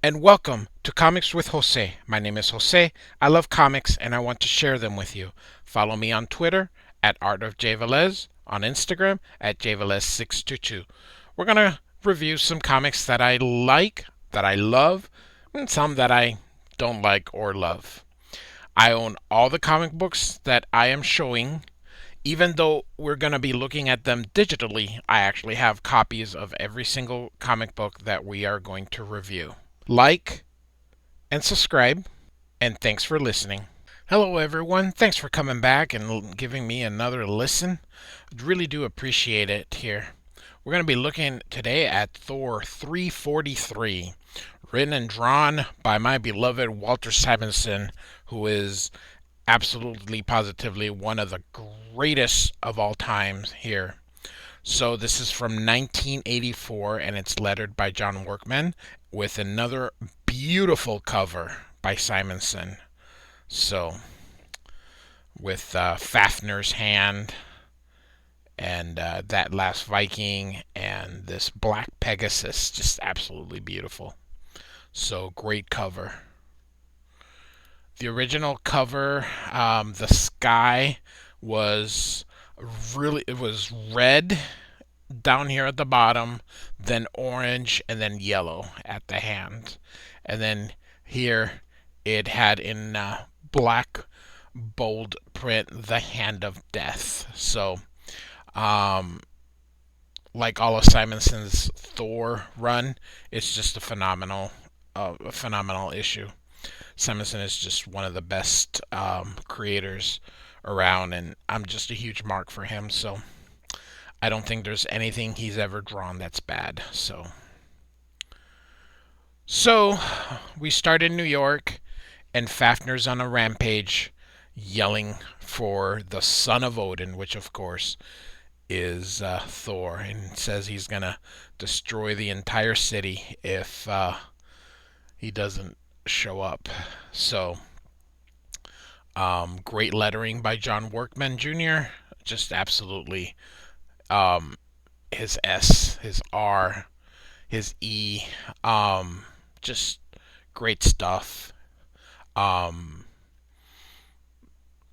and welcome to Comics with Jose. My name is Jose. I love comics and I want to share them with you. Follow me on Twitter at Art of J Velez, on Instagram at jvelez622. We're going to review some comics that I like, that I love, and some that I don't like or love. I own all the comic books that I am showing. Even though we're going to be looking at them digitally, I actually have copies of every single comic book that we are going to review. Like and subscribe, and thanks for listening. Hello, everyone. Thanks for coming back and giving me another listen. I really do appreciate it here. We're going to be looking today at Thor 343, written and drawn by my beloved Walter Simonson, who is absolutely positively one of the greatest of all times here. So this is from 1984 and it's lettered by John Workman with another beautiful cover by Simonson. So with Fafner's hand and that last Viking and this black Pegasus, just absolutely beautiful. So great cover. The original cover, the sky was it was red down here at the bottom, then orange, and then yellow at the hand. And then here it had in black bold print the hand of death. So, like all of Simonson's Thor run, it's just a phenomenal issue. Simonson is just one of the best creators around, and I'm just a huge mark for him. So I don't think there's anything he's ever drawn that's bad. So we start in New York, and Fafner's on a rampage, yelling for the son of Odin, which of course is Thor, and says he's gonna destroy the entire city if he doesn't show up. So, great lettering by John Workman Jr. Just absolutely um, his S, his R, his E, just great stuff. Um,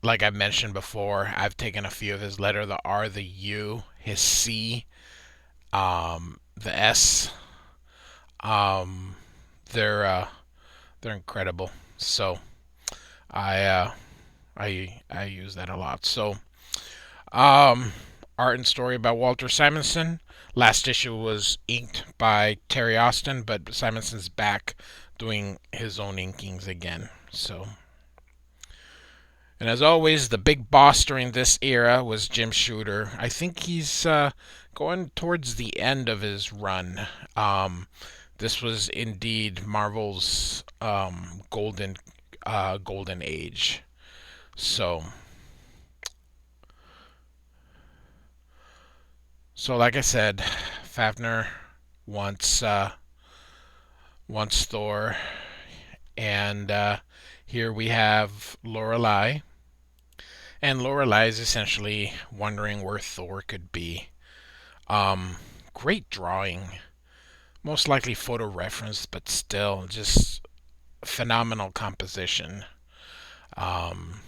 like I mentioned before, I've taken a few of his letter, the R, the U, his C, the S. Um, they're incredible. So I I use that a lot. So art and story by Walter Simonson. Last issue was inked by Terry Austin, but Simonson's back doing his own inkings again. So, and as always, the big boss during this era was Jim Shooter. I think he's going towards the end of his run. This was indeed Marvel's golden age. So, like I said, Fafner wants Thor, and here we have Lorelei, and Lorelei is essentially wondering where Thor could be. Great drawing, most likely photo reference, but still just phenomenal composition. Um,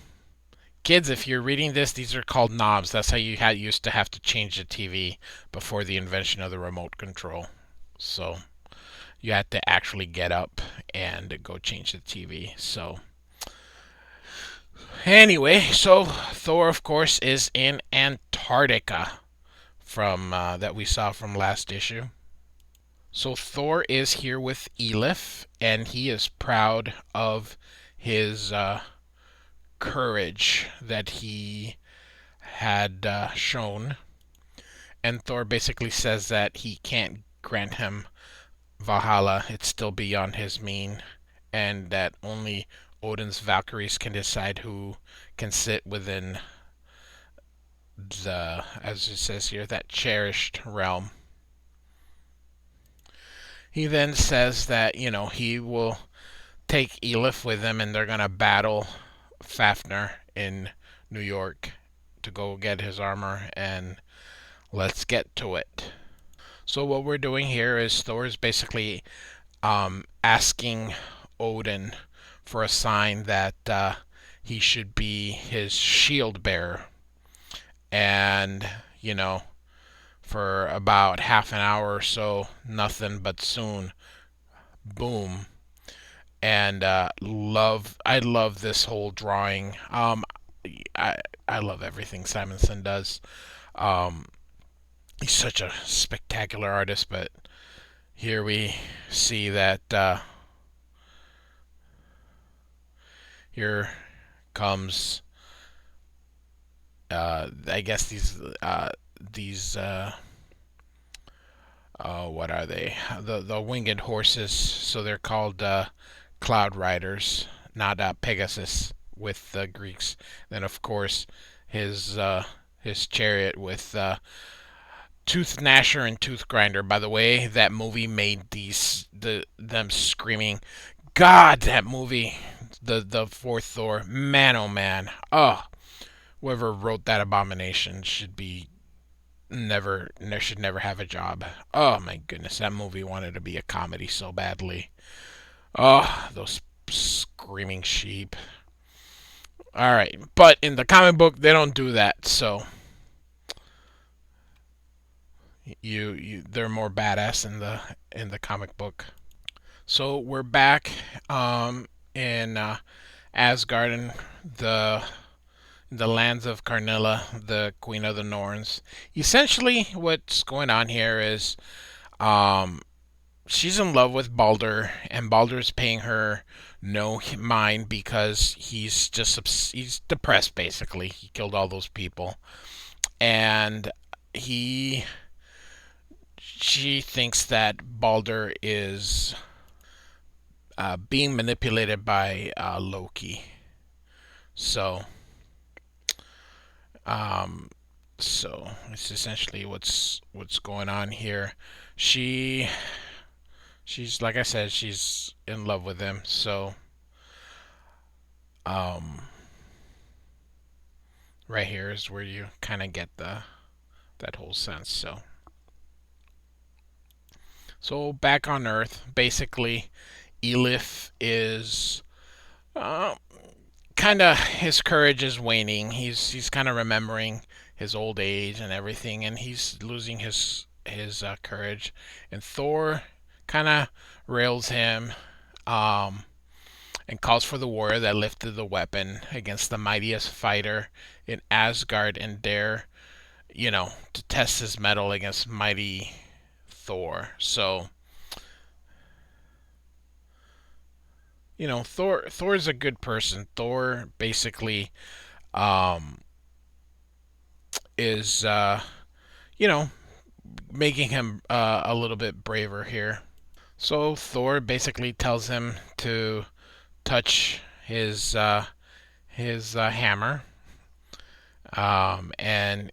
Kids, if you're reading this, these are called knobs. That's how you used to have to change the TV before the invention of the remote control. So you had to actually get up and go change the TV. So anyway, so Thor, of course, is in Antarctica from that we saw from last issue. So Thor is here with Elif, and he is proud of his courage that he had shown. And Thor basically says that he can't grant him Valhalla, it's still beyond his mean, and that only Odin's Valkyries can decide who can sit within the, as it says here, that cherished realm. He then says that, he will take Elif with him and they're going to battle Fafner in New York to go get his armor, and let's get to it. So what we're doing here is Thor is basically asking Odin for a sign that he should be his shield bearer. And, you know, for about half an hour or so, nothing, but soon, boom. And I love this whole drawing. I I love everything Simonson does. Um, he's such a spectacular artist, but here we see that here comes I guess these what are they? The winged horses. So they're called cloud riders, not Pegasus with the Greeks. Then of course his his chariot with Tooth Gnasher and Tooth Grinder. By the way, that movie made them screaming. God, that movie, the fourth Thor, man, oh man, oh, whoever wrote that abomination should be never should never have a job. Oh my goodness, that movie wanted to be a comedy so badly. Oh, those screaming sheep. All right, but in the comic book they don't do that. So they're more badass in the comic book. So we're back in Asgard and the lands of Karnilla, the Queen of the Norns. Essentially, what's going on here is um, she's in love with Balder, and Balder's paying her no mind because he's depressed. Basically, he killed all those people, and he she thinks that Balder is being manipulated by Loki. So, um, so it's essentially what's going on here. She she's like I said, she's in love with him. So, um, right here is where you kind of get the that whole sense. So back on Earth, basically, Elif is uh, kind of his courage is waning. He's kind of remembering his old age and everything, and he's losing his courage. And Thor kind of rails him, um, and calls for the warrior that lifted the weapon against the mightiest fighter in Asgard and dare, to test his mettle against mighty Thor. So, Thor's a good person. Thor basically um, is you know making him a little bit braver here. So Thor basically tells him to touch his hammer, and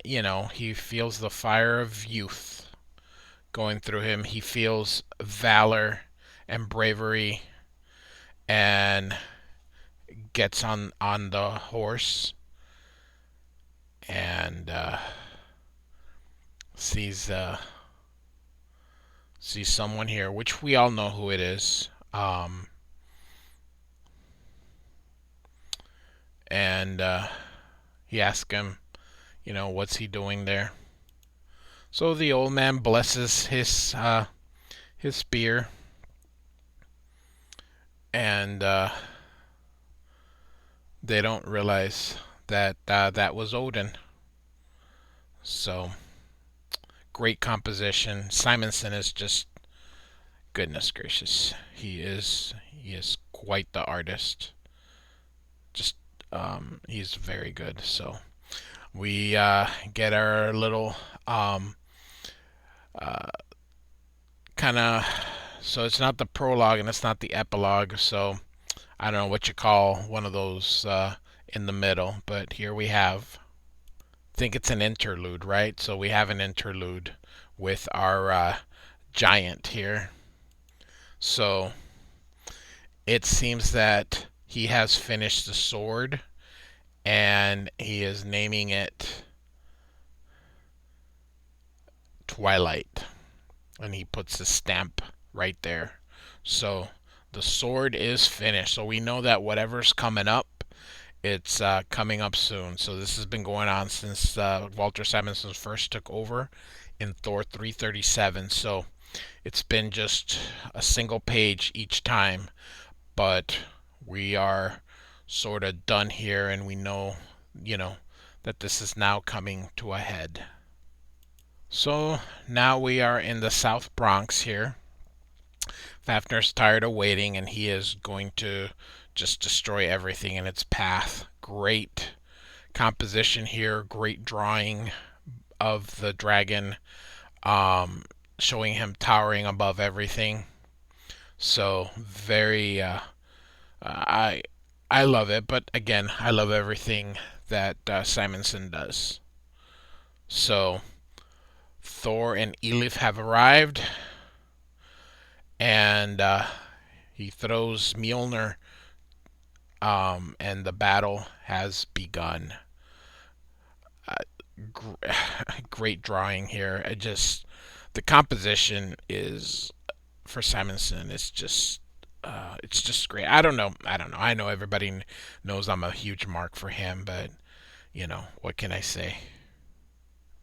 he feels the fire of youth going through him. He feels valor and bravery, and gets on the horse and sees someone here, which we all know who it is. And he asks him, what's he doing there? So the old man blesses his spear, and they don't realize that that was Odin. So great composition. Simonson is just goodness gracious. He is quite the artist. Just he's very good. So we get our little uh, kind of. So it's not the prologue and it's not the epilogue. So I don't know what you call one of those in the middle, but here we have. I think it's an interlude, right? So we have an interlude with our giant here. So it seems that he has finished the sword and he is naming it Twilight. And he puts the stamp right there. So the sword is finished. So we know that whatever's coming up, it's coming up soon. So this has been going on since Walter Simonson first took over in Thor 337. So it's been just a single page each time, but we are sort of done here, and we know, you know, that this is now coming to a head. So now we are in the South Bronx here. Fafner's tired of waiting, and he is going to just destroy everything in its path. Great composition here, great drawing of the dragon, um, showing him towering above everything. So very, I I love it. But again, I love everything that Simonson does. So Thor and Elif have arrived, and he throws Mjolnir, and the battle has begun. Uh, gr- Great drawing here. It just the composition is for Simonson. It's just great. I don't know. I don't know. I know everybody knows I'm a huge mark for him, but what can I say?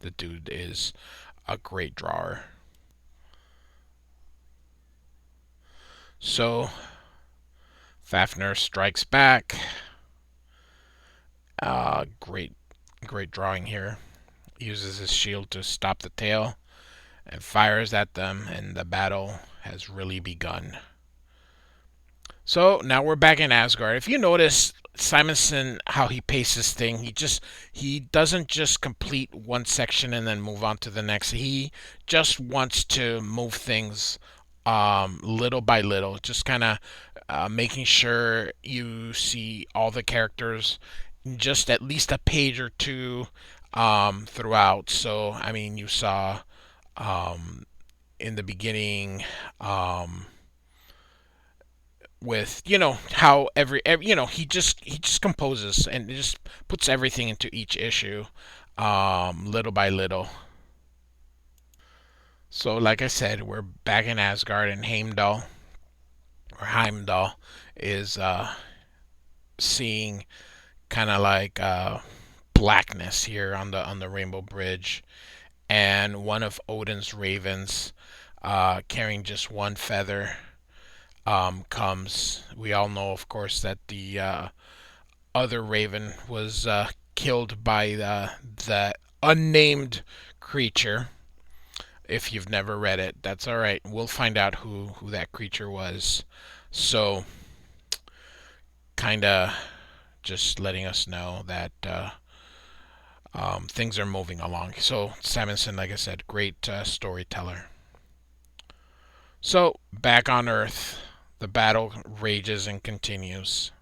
The dude is a great drawer. So Fafner strikes back. Great, great drawing here. Uses his shield to stop the tail and fires at them, and the battle has really begun. So now we're back in Asgard. If you notice Simonson, how he paces thing, he doesn't just complete one section and then move on to the next. He just wants to move things little by little, just kind of making sure you see all the characters, just at least a page or two throughout. So I mean, you saw um, in the beginning. With how every he just composes and just puts everything into each issue, little by little. So like I said, we're back in Asgard, and Heimdall is seeing kind of like blackness here on the Rainbow Bridge, and one of Odin's ravens, carrying just one feather, comes. We all know, of course, that the other raven was killed by the unnamed creature. If you've never read it, that's all right. We'll find out who that creature was. So, kind of just letting us know that things are moving along. So, Simonson, like I said, great storyteller. So, back on Earth, the battle rages and continues.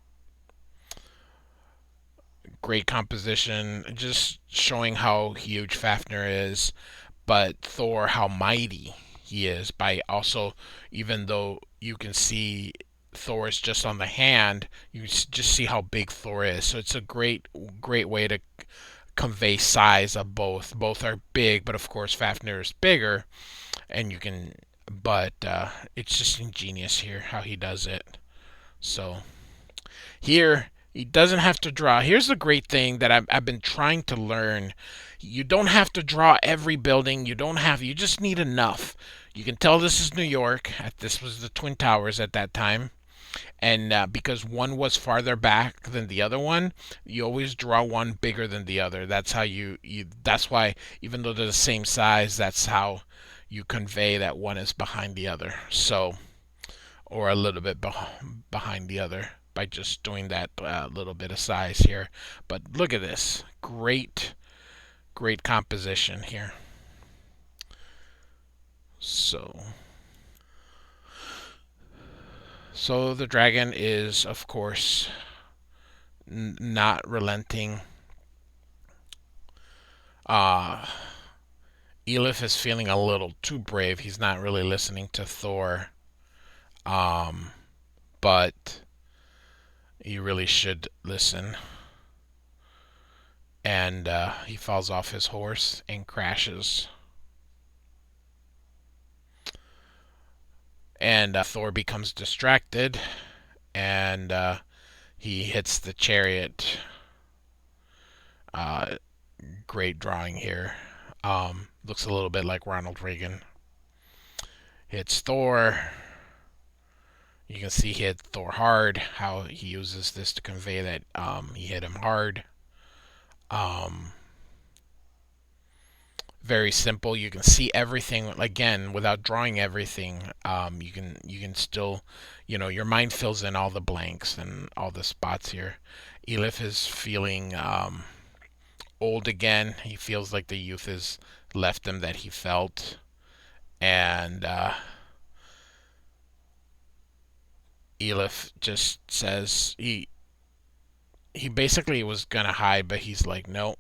Great composition, just showing how huge Fafnir is, but Thor, how mighty he is. By also, even though you can see Thor is just on the hand, you just see how big Thor is. So it's a great way to convey size of both. Both are big, but of course Fafnir is bigger, and you can. But it's just ingenious here how he does it. So here, he doesn't have to draw. Here's the great thing that I've been trying to learn. You don't have to draw every building. You just need enough. You can tell this is New York. This was the Twin Towers at that time. And because one was farther back than the other one, you always draw one bigger than the other. That's how that's why, even though they're the same size, that's how you convey that one is behind the other. So, or a little bit behind the other, by just doing that little bit of size here. But look at this. Great composition here. So, so the dragon is, of course, not relenting. Uh, Elif is feeling a little too brave. He's not really listening to Thor. Um, but he really should listen. And he falls off his horse and crashes. And Thor becomes distracted, and he hits the chariot. Uh, Great drawing here. Looks a little bit like Ronald Reagan. Hits Thor. You can see he hit Thor hard. How he uses this to convey that he hit him hard. Um, Very simple. You can see everything again without drawing everything. You can still, your mind fills in all the blanks and all the spots here. Elif is feeling old again. He feels like the youth has left him that he felt, and Elif just says he basically was gonna hide, but he's like, no,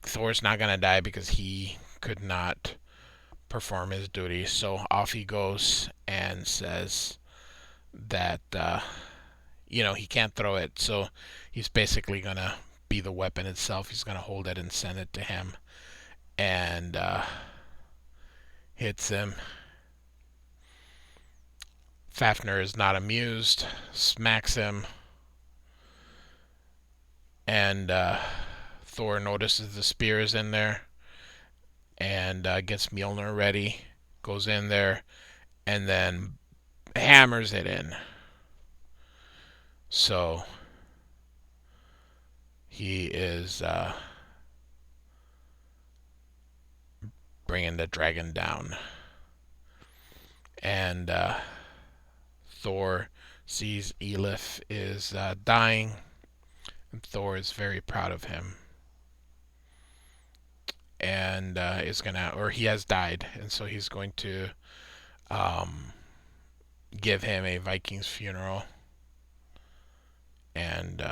Thor's not gonna die because he could not perform his duty. So off he goes and says that he can't throw it. So he's basically gonna be the weapon itself. He's gonna hold it and send it to him, and hits him. Fafnir is not amused, smacks him, and Thor notices the spear is in there and gets Mjolnir ready, goes in there, and then hammers it in. So he is bringing the dragon down. And Thor sees Elif is dying, and Thor is very proud of him. And he has died, and so he's going to give him a Viking's funeral. And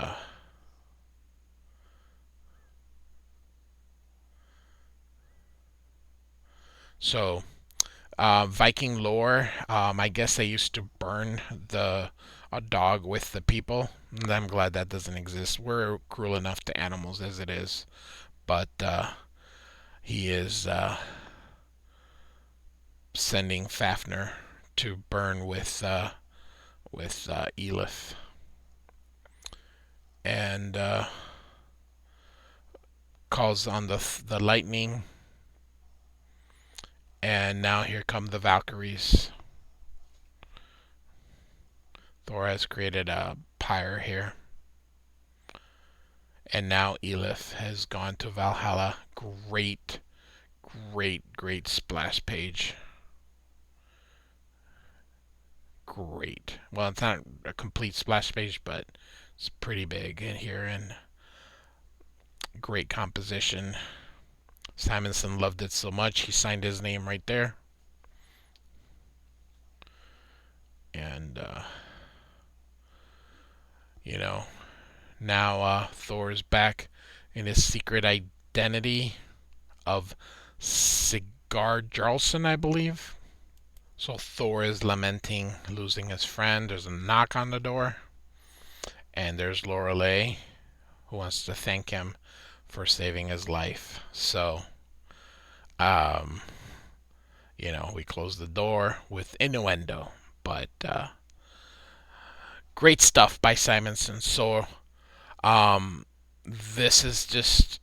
so Viking lore, I guess they used to burn a dog with the people. And I'm glad that doesn't exist. We're cruel enough to animals as it is, but he is sending Fafnir to burn with Elif, and calls on the lightning. And now here come the Valkyries. Thor has created a pyre here. And now Elif has gone to Valhalla. Great, great, great splash page. Great. Well, it's not a complete splash page, but it's pretty big in here, and great composition. Simonson loved it so much, he signed his name right there. And, now Thor is back in his secret identity of Sigurd Jarlson, I believe. So Thor is lamenting losing his friend. There's a knock on the door, and there's Lorelei, who wants to thank him for saving his life. So, we close the door with innuendo, but great stuff by Simonson. So, this is just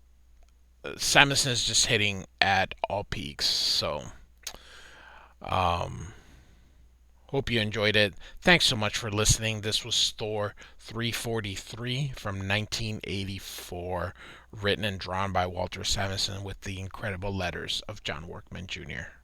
Simonson is just hitting at all peaks. So, hope you enjoyed it. Thanks so much for listening. This was Thor 343 from 1984, written and drawn by Walter Simonson with the incredible letters of John Workman Jr.